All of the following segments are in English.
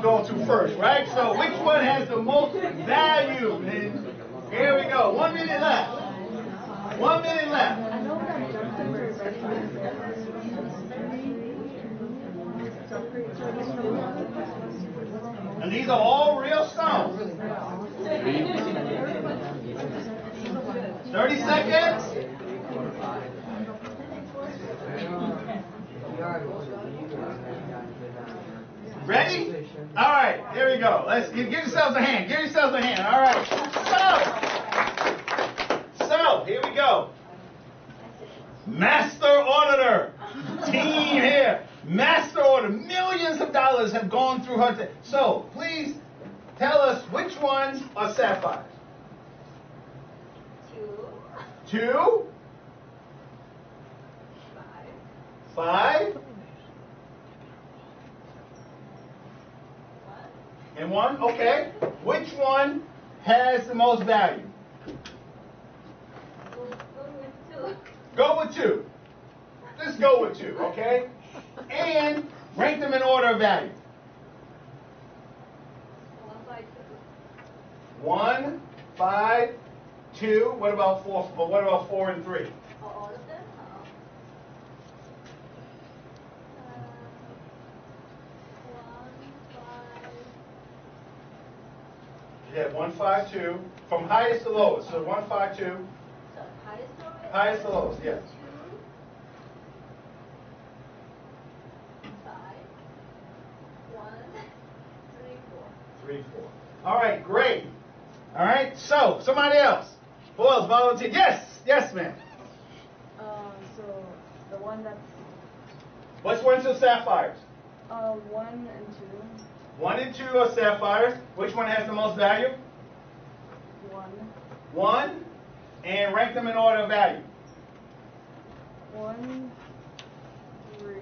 I'm going to first, right? So which one has the most value? And here we go. 1 minute left. 1 minute left. And these are all real stones. 30 seconds. Ready? All right, here we go. Let's give yourselves a hand. Give yourselves a hand. All right. So here we go. Master Auditor team here. Master Auditor. Millions of dollars have gone through her. So please tell us which ones are sapphires. 2. 2. 5. And 1, okay. Which one has the most value? Go with 2. Just go with 2, okay? And rank them in order of value. 1, 5, 2. What about 4? But what about 4 and 3? All of them? Yeah, 1, 5, 2. From highest to lowest. So 1, 5, 2. So highest to lowest? Highest to lowest, yes. 2, 5, 1, 3, 4. 3, 4. All right, great. All right, so somebody else. Who else volunteered? Yes, yes, ma'am. So the one that's Which ones are sapphires? 1 and 2. 1 and 2 are sapphires. Which one has the most value? 1. 1. And rank them in order of value. 1, 3,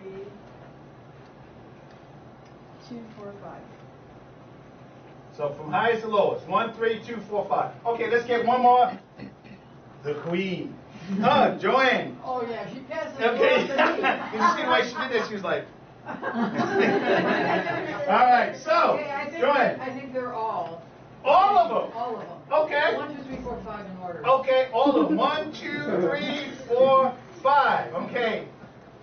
2, 4, 5. So from highest to lowest. 1, 3, 2, 4, 5. Okay, let's get one more. The queen. Joanne. Oh yeah, she passed it Okay. along to me. You see the way she did this? She was like. All right, so Okay, Joanne. I think they're all. All of them. All of them. Okay. 1, 2, 3, 4, 5 in order. Okay, all of them. 1, 2, 3, 4, 5. Okay.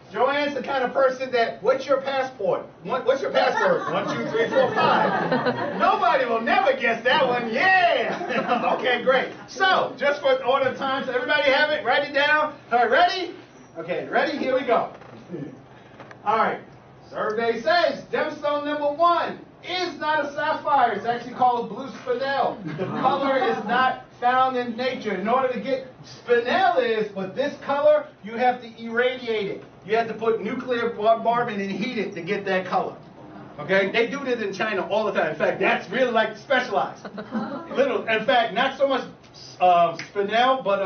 Joanne's the kind of person that, what's your passport? What's your password? 1, 2, 3, 4, 5. Nobody will never guess that one. Yeah. Okay, great. So, just for order of time, so everybody have it? Write it down. All right, ready? Okay, ready? Here we go. All right. Survey says gemstone number 1 is not a sapphire. It's actually called blue spinel. The color is not found in nature. In order to get spinel is, but this color, you have to irradiate it. You have to put nuclear bombardment and heat it to get that color. Okay? They do this in China all the time. In fact, that's really like specialized. Little. In fact, not so much spinel, but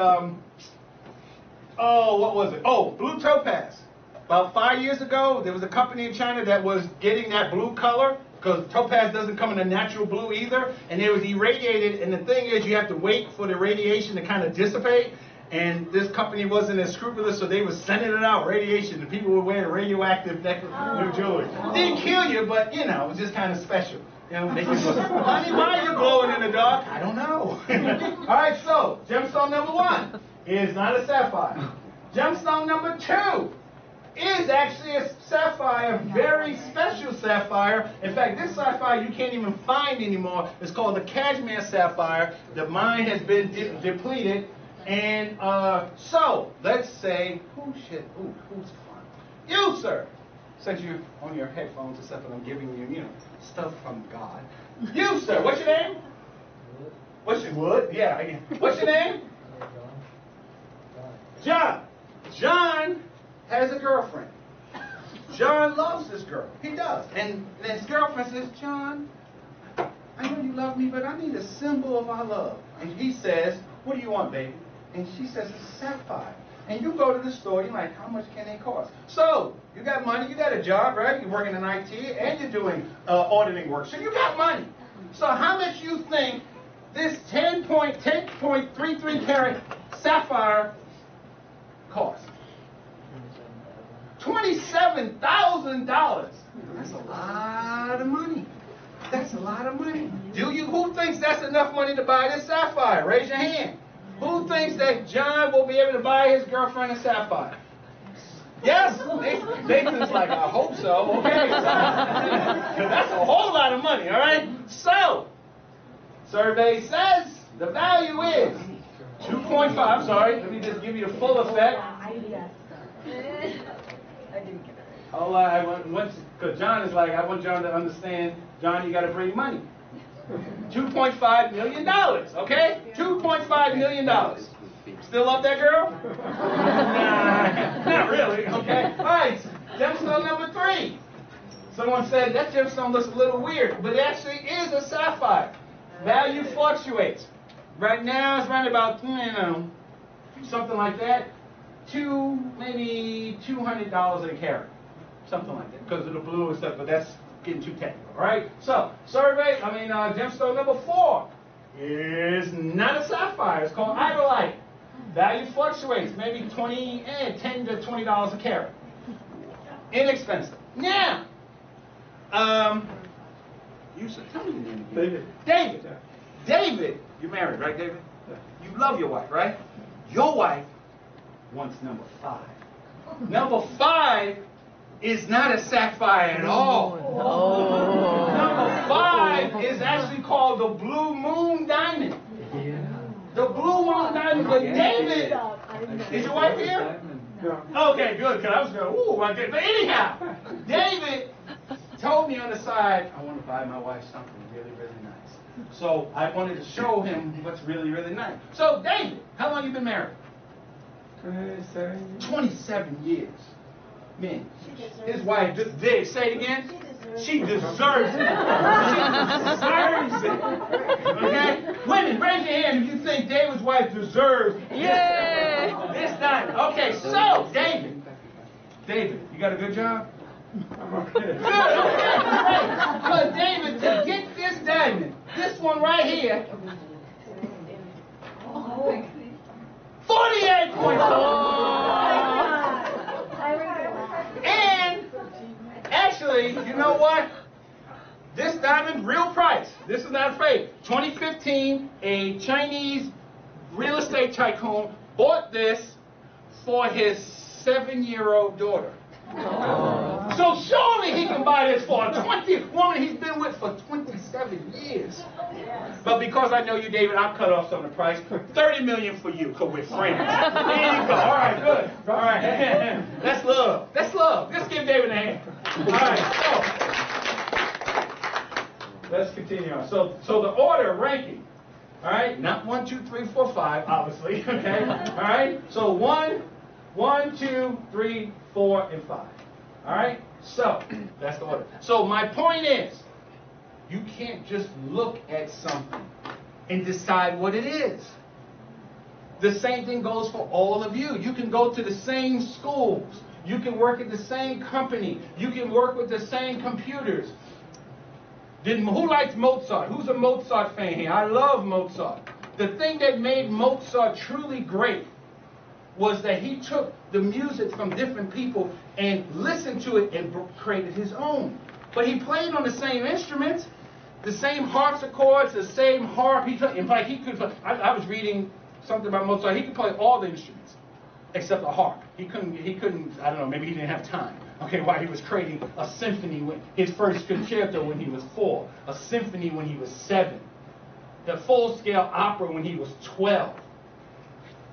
what was it? Oh, blue topaz. About 5 years ago, there was a company in China that was getting that blue color, because topaz doesn't come in a natural blue either, and it was irradiated, and the thing is you have to wait for the radiation to kind of dissipate, and this company wasn't as scrupulous, so they were sending it out, radiation, and people were wearing radioactive new jewelry. Didn't kill you, but, you know, it was just kind of special. You know, make you go, honey, why are you glowing in the dark? I don't know. All right, so, gemstone number 1 is not a sapphire. Gemstone number 2 is actually a sapphire, a very special sapphire. In fact, this sapphire you can't even find anymore. It's called the cashmere sapphire. The mine has been depleted. And so, let's say, who's fun? You, sir. Since you're on your headphones and stuff and I'm giving you, you know, stuff from God. You, sir, what's your name? What's your Wood? Yeah. What's your name? John. John has a girlfriend. John loves this girl. He does. And his girlfriend says, John, I know you love me, but I need a symbol of our love. And he says, what do you want, baby? And she says, it's a sapphire. And you go to the store, you're like, how much can they cost? So, you got money, you got a job, right? You're working in IT, and you're doing auditing work. So you got money. So how much you think this 10.33 carat sapphire costs? $27,000. That's a lot of money. That's a lot of money. Who thinks that's enough money to buy this sapphire? Raise your hand. Who thinks that John will be able to buy his girlfriend a sapphire? Yes? Nathan's like, I hope so. Okay. That's a whole lot of money, all right? So, survey says the value is 2.5. I'm sorry. Let me just give you the full effect. I didn't get it. Because John is like, I want John to understand, John, you got to bring money. $2.5 million, okay? $2.5 million. Still love that girl? Nah, not really, okay? All right, gemstone number 3. Someone said that gemstone looks a little weird, but it actually is a sapphire. Value fluctuates. Right now, it's right about, something like that. Maybe $200 a carat. Something like that, because of the blue and stuff, but that's getting too technical, all right? So, gemstone number 4 is not a sapphire. It's called iodolite. Value fluctuates, maybe $10 to $20 a carat. Inexpensive. Now, you said, tell me your name again. David. David, you're married, right, David? You love your wife, right? Your wife wants number 5. Number 5 is not a sapphire at all. Oh. Number 5 is actually called the Blue Moon Diamond. Yeah. The Blue Moon Diamond. But David, is your wife here? No. Okay, good, because I was going, ooh, I did. But anyhow, David told me on the side, I want to buy my wife something really, really nice. So I wanted to show him what's really, really nice. So David, how long have you been married? 27 years. Man, his wife just did. Say it again. She deserves it. She deserves it. Okay? Women, raise your hand if you think David's wife deserves this diamond. Okay, so, David, you got a good job? Good, okay, great. But David, to get this diamond, this one right here, 48.4. And actually, you know what? This diamond, real price. This is not fake. 2015, a Chinese real estate tycoon bought this for his 7-year-old daughter. Oh. So surely he can buy this for a 20th woman he's been with for 27 years. But because I know you, David, I'll cut off some of the price. $30 million for you, because we're friends. There you go. All right, good. All right. That's love. That's love. Let's give David a hand. All right, so let's continue on. So the order ranking. All right, not 1, 2, 3, 4, 5, obviously. Okay. All right. So 1, 2, 3, 4, and 5. All right? So, that's the order. So, my point is, you can't just look at something and decide what it is. The same thing goes for all of you. You can go to the same schools. You can work at the same company. You can work with the same computers. Who likes Mozart? Who's a Mozart fan here? I love Mozart. The thing that made Mozart truly great was that he took the music from different people and listened to it and created his own. But he played on the same instruments, the same harpsichords, the same harp. In fact, he could play. I was reading something about Mozart. He could play all the instruments except the harp. He couldn't, I don't know, maybe he didn't have time. Okay, while he was creating a symphony, his first concerto when he was 4, a symphony when he was 7, the full-scale opera when he was 12.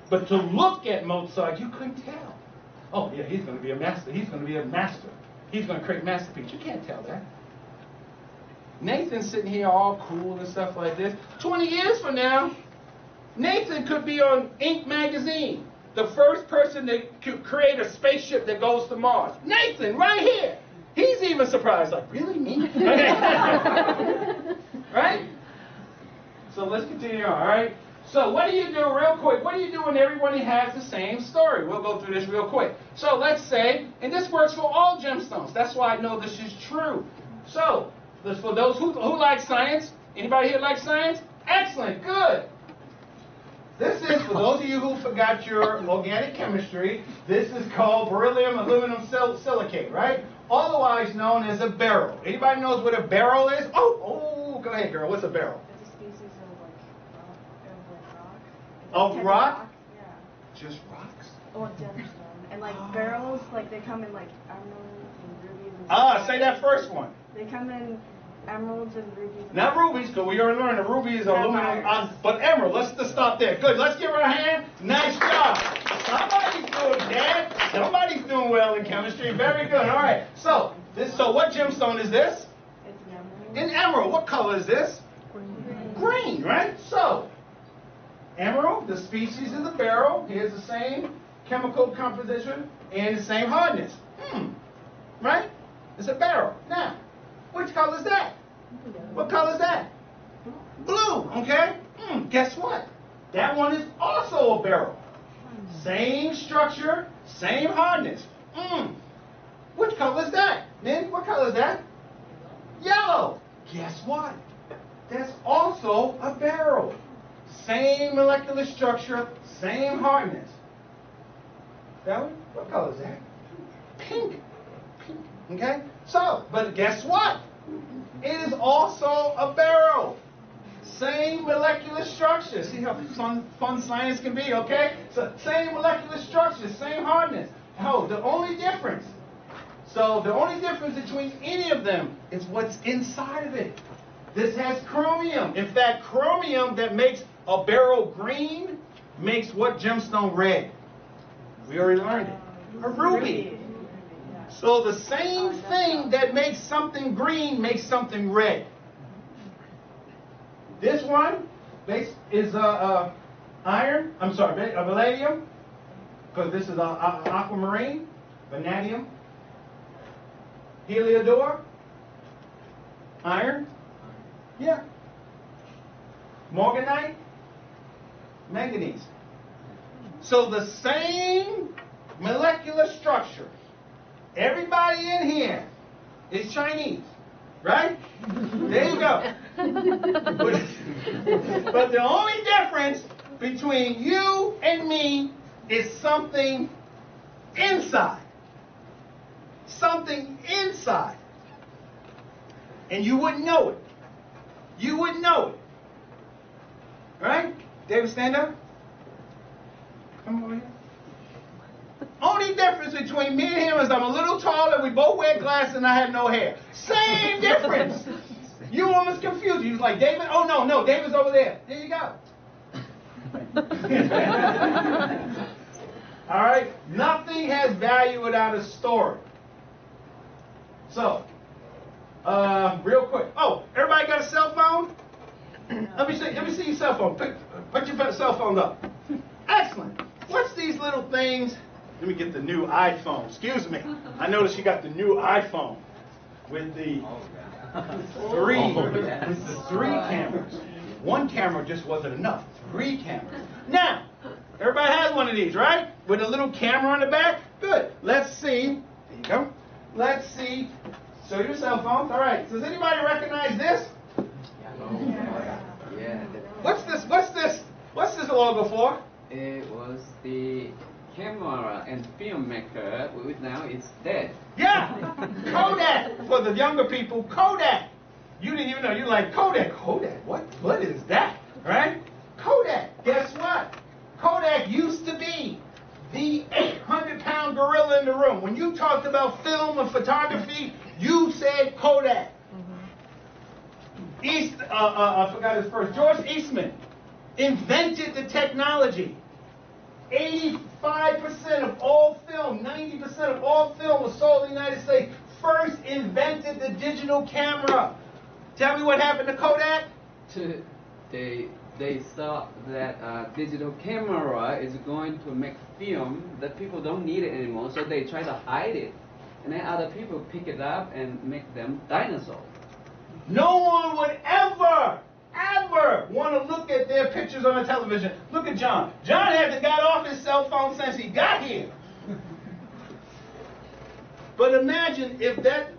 But to look at Mozart, you couldn't tell. Oh, yeah, he's going to be a master. He's going to be a master. He's going to create masterpieces. You can't tell that. Nathan's sitting here all cool and stuff like this. 20 years from now, Nathan could be on Inc. magazine, the first person to create a spaceship that goes to Mars. Nathan, right here. He's even surprised, like, really, me? Right? So let's continue on, all right? So what do you do real quick? What do you do when everybody has the same story? We'll go through this real quick. So let's say, and this works for all gemstones. That's why I know this is true. So, for those who like science, anybody here like science? Excellent, good. This is, for those of you who forgot your organic chemistry, this is called beryllium aluminum silicate, right? Otherwise known as a beryl. Anybody knows what a beryl is? Oh, ahead, girl. What's a barrel? It's a species of rock. Of Type rock? Yeah. Just rocks? Or gemstone. And like barrels, like they come in like emeralds and rubies and Say that first one. They come in emeralds and rubies. And Not rubies, because we already learned the ruby is aluminum, but emerald. Let's just stop there. Good. Let's give her a hand. Nice job. Somebody's doing that. Somebody's doing well in chemistry. Very good. All right. So what gemstone is this? It's an emerald. An emerald. What color is this? Green, right? So, emerald, the species of the barrel, here's the same chemical composition and the same hardness. Right? It's a barrel. Now, which color is that? What color is that? Blue, okay? Guess what? That one is also a barrel. Same structure, same hardness. Which color is that? Min, what color is that? Yellow. Guess what? That's also a barrel. Same molecular structure, same hardness. That one? What color is that? Pink. Pink. Okay? So, but guess what? It is also a barrel. Same molecular structure. See how fun science can be, okay? So, same molecular structure, same hardness. Oh, the only difference. So, the only difference between any of them is what's inside of it. This has chromium. In fact, chromium that makes a barrel green makes what gemstone red? We already learned it. A ruby. So the same thing that makes something green makes something red. This one is iron. I'm sorry, vanadium, because this is aquamarine. Vanadium. Heliodor. Iron. Yeah. Morganite. Manganese. So the same molecular structure. Everybody in here is Chinese, right? There you go. But the only difference between you and me is something inside. Something inside. And you wouldn't know it. You wouldn't know it. Right? David, stand up. Come over here. Only difference between me and him is I'm a little taller, we both wear glasses, and I have no hair. Same difference. You almost confused. You was like, David? Oh, no, David's over there. There you go. All right? Nothing has value without a story. So, real quick. Oh, everybody got a cell phone? Let me see your cell phone. Put your cell phone up. Excellent. What's these little things? Let me get the new iPhone. Excuse me. I noticed you got the new iPhone with the three cameras. One camera just wasn't enough. 3 cameras. Now, everybody has one of these, right? With a little camera on the back? Good. Let's see. There you go. Let's see. Show your cell phones. All right. Does anybody recognize this? Yeah. What's this? What's this logo for? It was the camera and filmmaker, which now it's dead. Yeah, Kodak. For the younger people, Kodak. You didn't even know. You're like, Kodak. Kodak? What is that? Right? Kodak. Guess what? Kodak used to be the 800-pound gorilla in the room. When you talked about film and photography, you said Kodak. I forgot his first. George Eastman invented the technology. 85% of all film, 90% of all film was sold in the United States. First invented the digital camera. Tell me what happened to Kodak? They thought that digital camera is going to make film that people don't need it anymore, so they try to hide it. And then other people pick it up and make them dinosaurs. No one would ever want to look at their pictures on the television. Look at John. John hasn't got off his cell phone since he got here. But imagine if that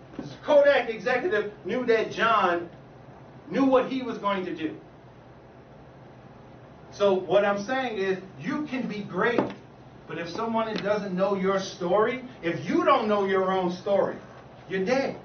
Kodak executive knew that John knew what he was going to do. So what I'm saying is, you can be great, but if someone doesn't know your story, if you don't know your own story, you're dead.